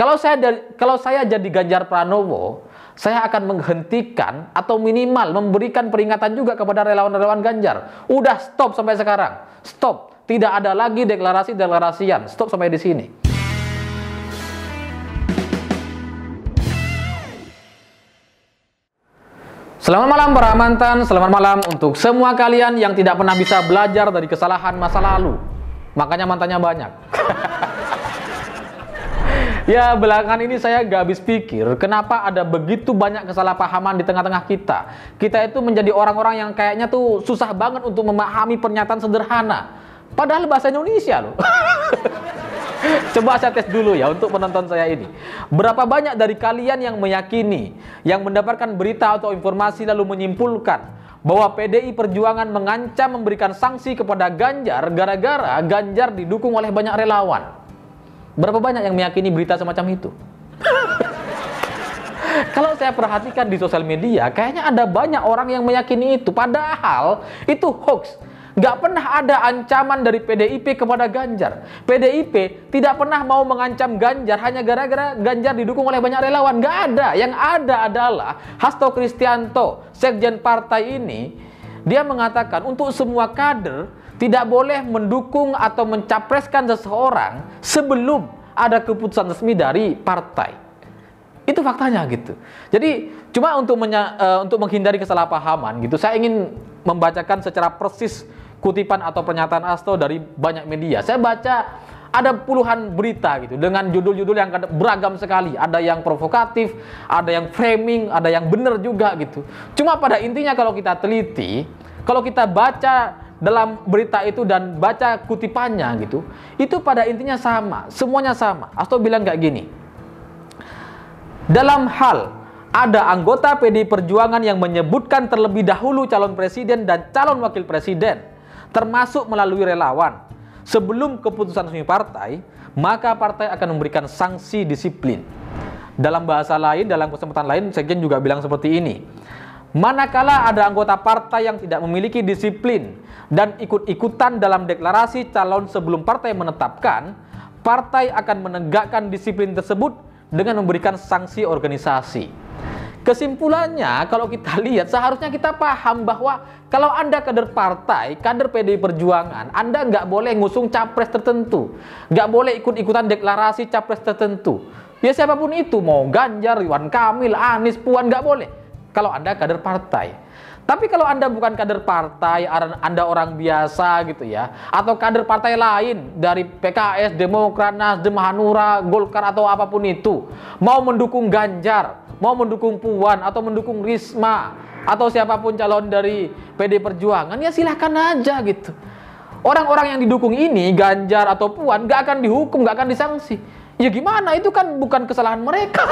Kalau saya jadi Ganjar Pranowo, saya akan menghentikan atau minimal memberikan peringatan juga kepada relawan-relawan Ganjar. Udah stop sampai sekarang. Stop. Tidak ada lagi deklarasi-deklarasian. Stop sampai di sini. Selamat malam para mantan, selamat malam untuk semua kalian yang tidak pernah bisa belajar dari kesalahan masa lalu. Makanya mantannya banyak. Ya, belakangan ini saya gak habis pikir kenapa ada begitu banyak kesalahpahaman di tengah-tengah kita. Kita itu menjadi orang-orang yang kayaknya tuh susah banget untuk memahami pernyataan sederhana. Padahal bahasa Indonesia loh. Coba saya tes dulu ya untuk penonton saya ini. Berapa banyak dari kalian yang meyakini, yang mendapatkan berita atau informasi lalu menyimpulkan bahwa PDI Perjuangan mengancam memberikan sanksi kepada Ganjar gara-gara Ganjar didukung oleh banyak relawan? Berapa banyak yang meyakini berita semacam itu? Kalau saya perhatikan di sosial media, kayaknya ada banyak orang yang meyakini itu. Padahal itu hoax. Nggak pernah ada ancaman dari PDIP kepada Ganjar. PDIP tidak pernah mau mengancam Ganjar hanya gara-gara Ganjar didukung oleh banyak relawan. Nggak ada. Yang ada adalah Hasto Kristianto, sekjen partai ini, dia mengatakan untuk semua kader tidak boleh mendukung atau mencapreskan seseorang sebelum ada keputusan resmi dari partai. Itu faktanya gitu. Jadi cuma untuk menghindari kesalahpahaman gitu, saya ingin membacakan secara persis kutipan atau pernyataan Hasto dari banyak media. Saya baca ada puluhan berita gitu dengan judul-judul yang beragam sekali. Ada yang provokatif, ada yang framing, ada yang benar juga gitu. Cuma pada intinya kalau kita teliti, kalau kita baca dalam berita itu dan baca kutipannya gitu, itu pada intinya sama, semuanya sama. Hasto bilang kayak gini. Dalam hal ada anggota PDI Perjuangan yang menyebutkan terlebih dahulu calon presiden dan calon wakil presiden, termasuk melalui relawan, sebelum keputusan resmi partai, maka partai akan memberikan sanksi disiplin. Dalam bahasa lain, dalam kesempatan lain, sekjen juga bilang seperti ini. Manakala ada anggota partai yang tidak memiliki disiplin dan ikut-ikutan dalam deklarasi calon sebelum partai menetapkan, partai akan menegakkan disiplin tersebut dengan memberikan sanksi organisasi. Kesimpulannya, kalau kita lihat, seharusnya kita paham bahwa kalau Anda kader partai, kader PDI Perjuangan, Anda nggak boleh ngusung capres tertentu, nggak boleh ikut-ikutan deklarasi capres tertentu. Ya siapapun itu, mau Ganjar, Ridwan Kamil, Anies, Puan, nggak boleh. Kalau Anda kader partai. Tapi kalau Anda bukan kader partai, Anda orang biasa gitu ya, atau kader partai lain dari PKS, Demokrat, Nasdem, Hanura, Golkar atau apapun itu, mau mendukung Ganjar, mau mendukung Puan atau mendukung Risma atau siapapun calon dari PD Perjuangan, ya silahkan aja gitu. Orang-orang yang didukung ini, Ganjar atau Puan, gak akan dihukum, gak akan disanksi. Ya gimana, itu kan bukan kesalahan mereka.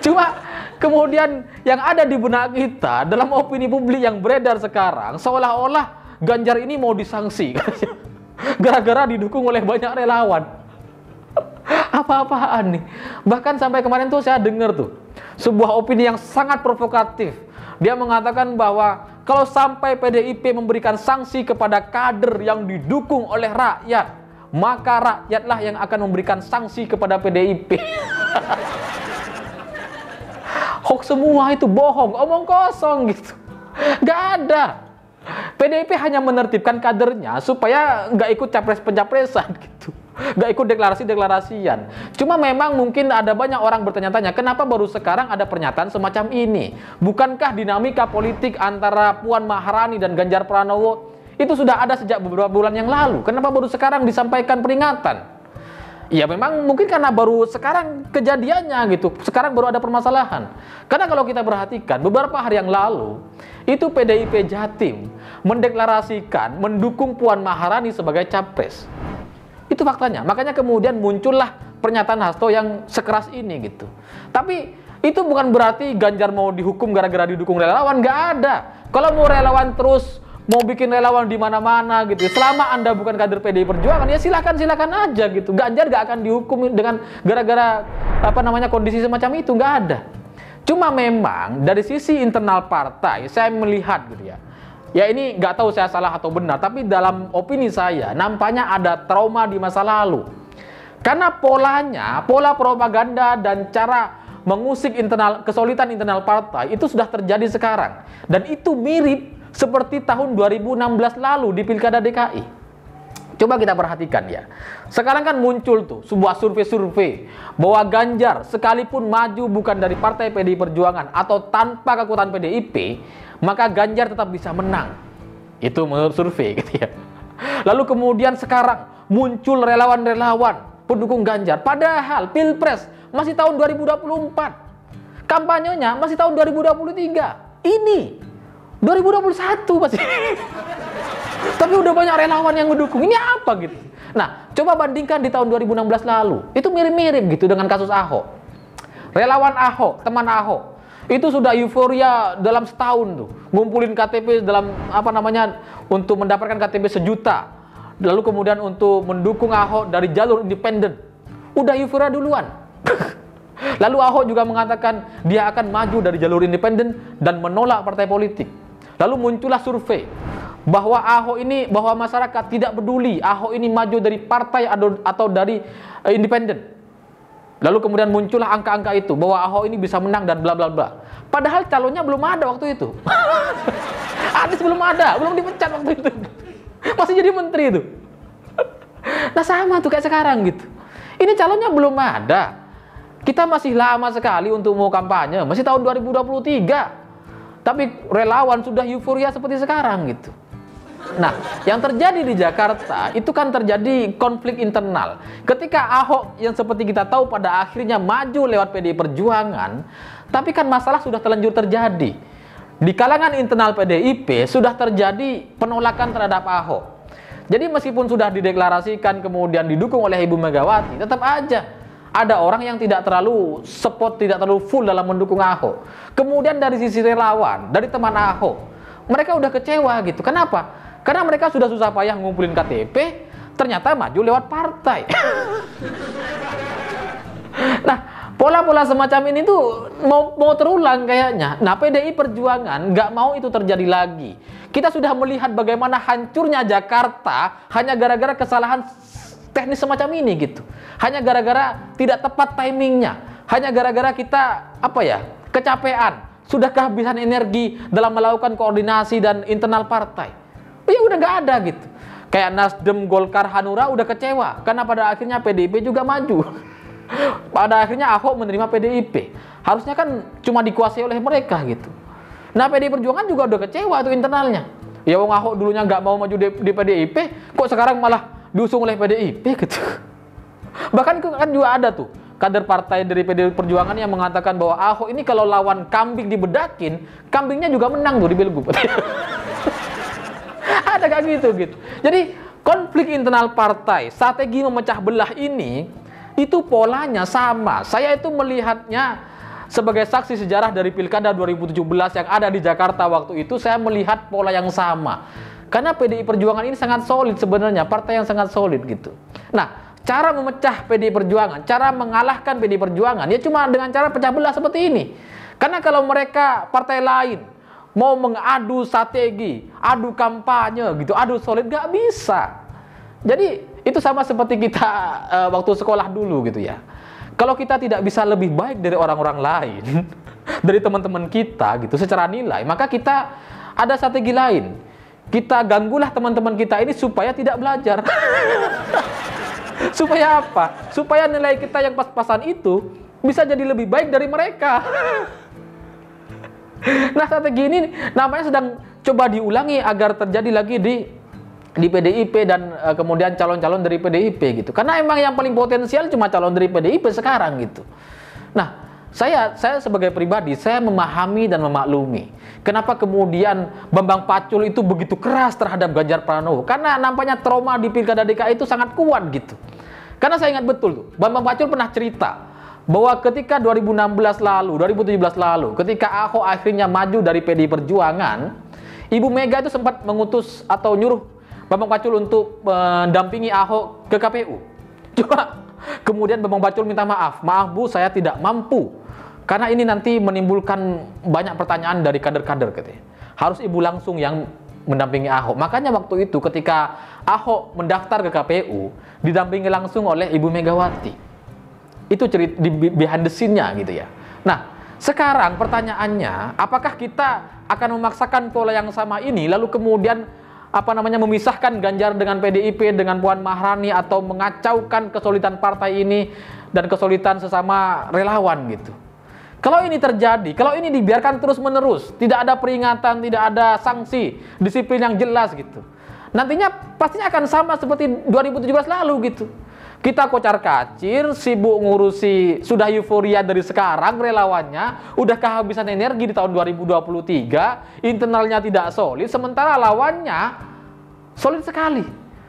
Cuma kemudian yang ada di benak kita dalam opini publik yang beredar sekarang, seolah-olah Ganjar ini mau disanksi gara-gara didukung oleh banyak relawan. Apa-apaan nih? Bahkan sampai kemarin tuh saya dengar tuh sebuah opini yang sangat provokatif. Dia mengatakan bahwa kalau sampai PDIP memberikan sanksi kepada kader yang didukung oleh rakyat, maka rakyatlah yang akan memberikan sanksi kepada PDIP. Hoax semua itu, bohong, omong kosong gitu. Gak ada. PDIP hanya menertibkan kadernya supaya nggak ikut capres-pencapresan gitu. Nggak ikut deklarasi-deklarasian. Cuma memang mungkin ada banyak orang bertanya-tanya, kenapa baru sekarang ada pernyataan semacam ini? Bukankah dinamika politik antara Puan Maharani dan Ganjar Pranowo itu sudah ada sejak beberapa bulan yang lalu? Kenapa baru sekarang disampaikan peringatan? Ya memang mungkin karena baru sekarang kejadiannya gitu. Sekarang baru ada permasalahan. Karena kalau kita perhatikan beberapa hari yang lalu itu PDIP Jatim mendeklarasikan mendukung Puan Maharani sebagai capres. Itu faktanya. Makanya kemudian muncullah pernyataan Hasto yang sekeras ini gitu. Tapi itu bukan berarti Ganjar mau dihukum gara-gara didukung relawan. Nggak ada. Kalau mau relawan terus mau bikin relawan di mana-mana gitu. Selama Anda bukan kader PDI Perjuangan, ya silakan aja gitu. Ganjar gak akan dihukum dengan gara-gara kondisi semacam itu, nggak ada. Cuma memang dari sisi internal partai saya melihat gitu ya. Ya ini nggak tahu saya salah atau benar, tapi dalam opini saya nampaknya ada trauma di masa lalu. Karena polanya, pola propaganda dan cara mengusik kesulitan internal partai itu sudah terjadi sekarang. Dan itu mirip seperti tahun 2016 lalu di Pilkada DKI. Coba kita perhatikan ya. Sekarang kan muncul tuh sebuah survei-survei bahwa Ganjar sekalipun maju bukan dari partai PDI Perjuangan atau tanpa kekuatan PDIP, maka Ganjar tetap bisa menang. Itu menurut survei gitu ya. Lalu kemudian sekarang muncul relawan-relawan pendukung Ganjar. Padahal Pilpres masih tahun 2024. Kampanyenya masih tahun 2023. Ini 2021 masih. Tapi udah banyak relawan yang mendukung. Ini apa gitu? Nah, coba bandingkan di tahun 2016 lalu. Itu mirip-mirip gitu dengan kasus Ahok. Relawan Ahok, teman Ahok, itu sudah euforia dalam setahun tuh. Ngumpulin KTP dalam untuk mendapatkan KTP 1 juta. Lalu kemudian untuk mendukung Ahok dari jalur independen. Udah euforia duluan. Lalu Ahok juga mengatakan dia akan maju dari jalur independen dan menolak partai politik. Lalu muncullah survei bahwa bahwa masyarakat tidak peduli Ahok ini maju dari partai atau dari independen. Lalu kemudian muncullah angka-angka itu bahwa Ahok ini bisa menang dan bla bla bla. Padahal calonnya belum ada waktu itu. Anies belum ada, belum dipecat waktu itu. Masih jadi menteri itu. Nah sama tuh kayak sekarang gitu. Ini calonnya belum ada. Kita masih lama sekali untuk mau kampanye, masih tahun 2023. Tapi relawan sudah euforia seperti sekarang gitu. Nah, yang terjadi di Jakarta itu kan terjadi konflik internal. Ketika Ahok yang seperti kita tahu pada akhirnya maju lewat PDI Perjuangan, tapi kan masalah sudah terlanjur terjadi. Di kalangan internal PDIP sudah terjadi penolakan terhadap Ahok. Jadi meskipun sudah dideklarasikan kemudian didukung oleh Ibu Megawati, tetap aja ada orang yang tidak terlalu support, tidak terlalu full dalam mendukung Ahok. Kemudian dari sisi relawan, dari teman Ahok, mereka udah kecewa gitu. Kenapa? Karena mereka sudah susah payah ngumpulin KTP, ternyata maju lewat partai. Nah, pola-pola semacam ini tuh mau terulang kayaknya. Nah, PDI Perjuangan nggak mau itu terjadi lagi. Kita sudah melihat bagaimana hancurnya Jakarta hanya gara-gara kesalahan teknis semacam ini gitu. Hanya gara-gara tidak tepat timingnya. Hanya gara-gara kita kecapean, sudah kehabisan energi dalam melakukan koordinasi dan internal partai. Ya udah nggak ada gitu. Kayak Nasdem, Golkar, Hanura udah kecewa karena pada akhirnya PDIP juga maju. Pada akhirnya Ahok menerima PDIP. Harusnya kan cuma dikuasai oleh mereka gitu. Nah PDI Perjuangan juga udah kecewa tuh internalnya. Ya wong Ahok dulunya nggak mau maju di PDIP, kok sekarang malah diusung oleh PDIP gitu. Bahkan kan juga ada tuh kader partai dari PDI Perjuangan yang mengatakan bahwa Ahok ini kalau lawan kambing dibedakin, kambingnya juga menang tuh di Pilgub. Ada kayak gitu. Jadi konflik internal partai, strategi memecah belah ini itu polanya sama. Saya itu melihatnya sebagai saksi sejarah dari Pilkada 2017 yang ada di Jakarta waktu itu, saya melihat pola yang sama. Karena PDI Perjuangan ini sangat solid sebenarnya, partai yang sangat solid gitu. Nah, cara memecah PDI Perjuangan, cara mengalahkan PDI Perjuangan, ya cuma dengan cara pecah belah seperti ini. Karena kalau mereka partai lain mau mengadu strategi, adu kampanye gitu, adu solid, gak bisa. Jadi itu sama seperti kita waktu sekolah dulu gitu ya. Kalau kita tidak bisa lebih baik dari orang-orang lain, dari teman-teman kita gitu secara nilai, maka kita ada strategi lain. Kita ganggulah teman-teman kita ini supaya tidak belajar. Supaya apa? Supaya nilai kita yang pas-pasan itu bisa jadi lebih baik dari mereka. Nah, strategi ini namanya sedang coba diulangi agar terjadi lagi di PDIP dan kemudian calon-calon dari PDIP gitu. Karena emang yang paling potensial cuma calon dari PDIP sekarang gitu. Nah, saya sebagai pribadi saya memahami dan memaklumi kenapa kemudian Bambang Pacul itu begitu keras terhadap Ganjar Pranowo. Karena nampaknya trauma di Pilkada DKI itu sangat kuat gitu. Karena saya ingat betul tuh, Bambang Pacul pernah cerita bahwa ketika 2016 lalu, 2017 lalu, ketika Ahok akhirnya maju dari PDI Perjuangan, Ibu Mega itu sempat mengutus atau nyuruh Bambang Pacul untuk mendampingi Ahok ke KPU. Cuma kemudian Bambang Pacul minta maaf Bu, saya tidak mampu. Karena ini nanti menimbulkan banyak pertanyaan dari kader-kader katanya. Harus Ibu langsung yang mendampingi Ahok. Makanya waktu itu ketika Ahok mendaftar ke KPU, didampingi langsung oleh Ibu Megawati. Itu cerita di behind the scene-nya gitu ya. Nah, sekarang pertanyaannya, apakah kita akan memaksakan pola yang sama ini lalu kemudian memisahkan Ganjar dengan PDIP dengan Puan Maharani atau mengacaukan kesulitan partai ini dan kesulitan sesama relawan gitu. Kalau ini terjadi, kalau ini dibiarkan terus-menerus, tidak ada peringatan, tidak ada sanksi, disiplin yang jelas gitu. Nantinya pastinya akan sama seperti 2017 lalu gitu. Kita kocar-kacir, sibuk ngurusi, sudah euforia dari sekarang relawannya, udah kehabisan energi di tahun 2023, internalnya tidak solid, sementara lawannya solid sekali.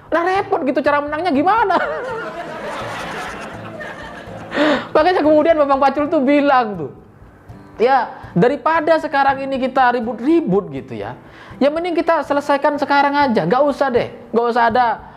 Nah repot gitu, cara menangnya gimana? Makanya kemudian Bambang Pacul tuh bilang tuh, ya daripada sekarang ini kita ribut-ribut gitu ya, yang mending kita selesaikan sekarang aja, nggak usah ada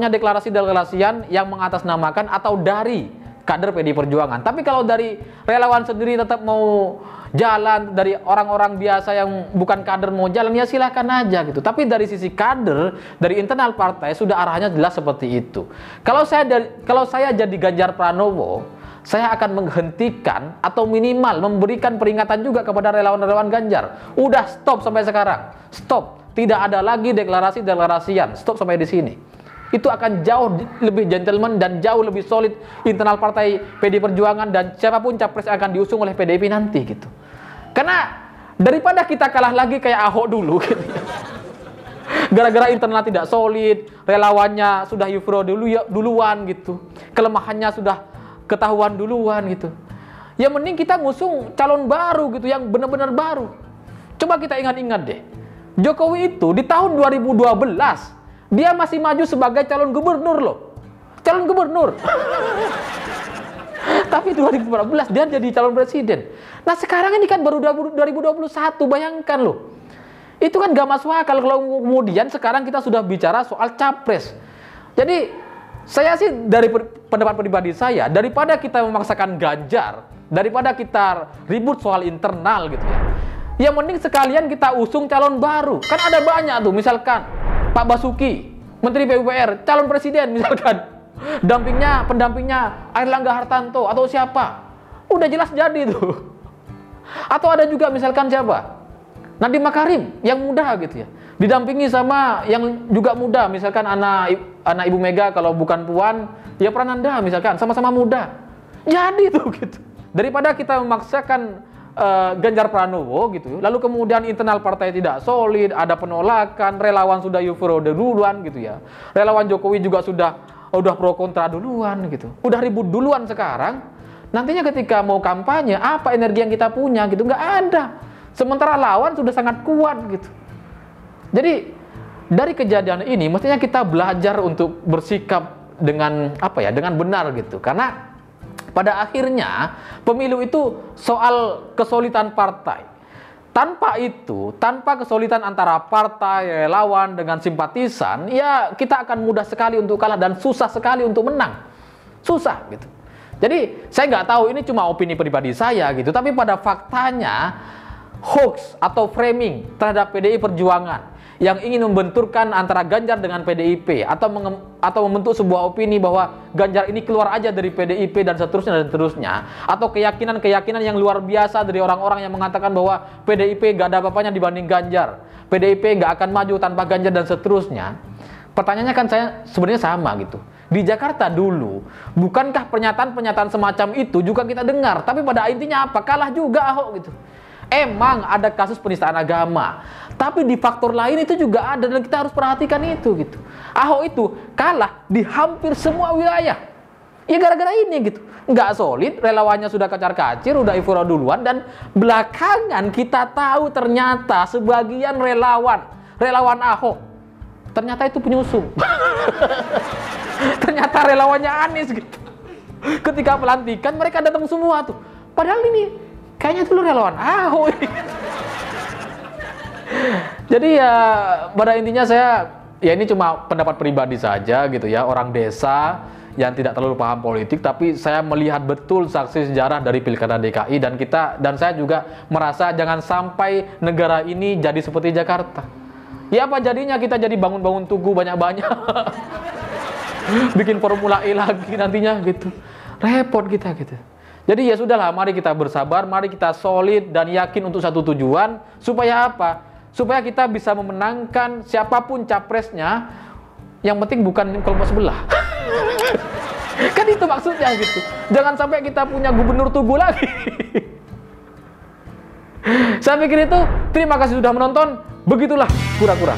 deklarasi-deklarasian yang mengatasnamakan atau dari kader PDI Perjuangan. Tapi kalau dari relawan sendiri tetap mau jalan, dari orang-orang biasa yang bukan kader mau jalan, ya silakan aja gitu. Tapi dari sisi kader, dari internal partai sudah arahnya jelas seperti itu. Kalau saya jadi Ganjar Pranowo, saya akan menghentikan atau minimal memberikan peringatan juga kepada relawan-relawan Ganjar. Udah stop sampai sekarang. Stop. Tidak ada lagi deklarasi-deklarasian. Stop sampai di sini. Itu akan jauh lebih gentleman dan jauh lebih solid internal partai PDI Perjuangan dan siapapun capres yang akan diusung oleh PDIP nanti gitu. Karena daripada kita kalah lagi kayak Ahok dulu gitu. Gara-gara internal tidak solid, relawannya sudah euforia duluan gitu. Kelemahannya sudah ketahuan duluan gitu. Ya mending kita ngusung calon baru gitu yang benar-benar baru. Coba kita ingat-ingat deh. Jokowi itu di tahun 2012 dia masih maju sebagai calon gubernur loh. Calon gubernur. Tapi 2014 dia jadi calon presiden. Nah sekarang ini kan baru 2021, bayangkan loh. Itu kan gak masuk akal kalau kemudian sekarang kita sudah bicara soal capres. Jadi saya sih dari pendapat pribadi saya, daripada kita memaksakan Ganjar, daripada kita ribut soal internal gitu ya, yang mending sekalian kita usung calon baru. Kan ada banyak tuh, misalkan Pak Basuki, Menteri PUPR, calon presiden misalkan. Pendampingnya Airlangga Hartarto atau siapa. Udah jelas jadi tuh. Atau ada juga misalkan siapa? Nadiem Makarim yang muda gitu ya. Didampingi sama yang juga muda, misalkan anak Ibu Mega kalau bukan Puan, ya Prananda misalkan, sama-sama muda. Jadi tuh gitu. Daripada kita memaksakan Ganjar Pranowo gitu, lalu kemudian internal partai tidak solid, ada penolakan, relawan sudah euforia duluan gitu ya. Relawan Jokowi juga sudah pro kontra duluan gitu. Udah ribut duluan sekarang. Nantinya ketika mau kampanye, apa energi yang kita punya gitu, nggak ada. Sementara lawan sudah sangat kuat gitu. Jadi dari kejadian ini mestinya kita belajar untuk bersikap dengan dengan benar gitu. Karena pada akhirnya pemilu itu soal kesolidan partai. Tanpa itu, tanpa kesolidan antara partai, relawan dengan simpatisan, ya kita akan mudah sekali untuk kalah dan susah sekali untuk menang. Susah gitu. Jadi saya nggak tahu, ini cuma opini pribadi saya gitu. Tapi pada faktanya hoax atau framing terhadap PDI Perjuangan yang ingin membenturkan antara Ganjar dengan PDIP atau membentuk sebuah opini bahwa Ganjar ini keluar aja dari PDIP dan seterusnya, atau keyakinan yang luar biasa dari orang-orang yang mengatakan bahwa PDIP gak ada apa-apanya dibanding Ganjar, PDIP gak akan maju tanpa Ganjar dan seterusnya. Pertanyaannya kan saya sebenarnya sama gitu. Di Jakarta dulu, bukankah pernyataan-pernyataan semacam itu juga kita dengar, tapi pada intinya apa? Kalah juga Ahok gitu. Emang ada kasus penistaan agama, tapi di faktor lain itu juga ada dan kita harus perhatikan itu gitu. Ahok itu kalah di hampir semua wilayah. Ya gara-gara ini gitu. Nggak solid, relawannya sudah kacar-kacir, udah euforia duluan, dan belakangan kita tahu ternyata sebagian relawan Ahok ternyata itu penyusup. Ternyata relawannya Anies gitu. Ketika pelantikan mereka datang semua tuh. Padahal ini kayaknya dulu relawan Ahok. Jadi ya pada intinya ini cuma pendapat pribadi saja gitu ya, orang desa yang tidak terlalu paham politik, tapi saya melihat betul saksi sejarah dari Pilkada DKI dan saya juga merasa jangan sampai negara ini jadi seperti Jakarta. Ya apa jadinya kita jadi bangun-bangun tugu banyak-banyak. Bikin Formula E lagi nantinya gitu. Repot kita gitu. Jadi ya sudahlah, mari kita bersabar, mari kita solid dan yakin untuk satu tujuan. Supaya apa? Supaya kita bisa memenangkan siapapun capresnya. Yang penting bukan kelompok sebelah. Kan itu maksudnya gitu. Jangan sampai kita punya gubernur tugu lagi. Saya pikir itu. Terima kasih sudah menonton. Begitulah kura-kura.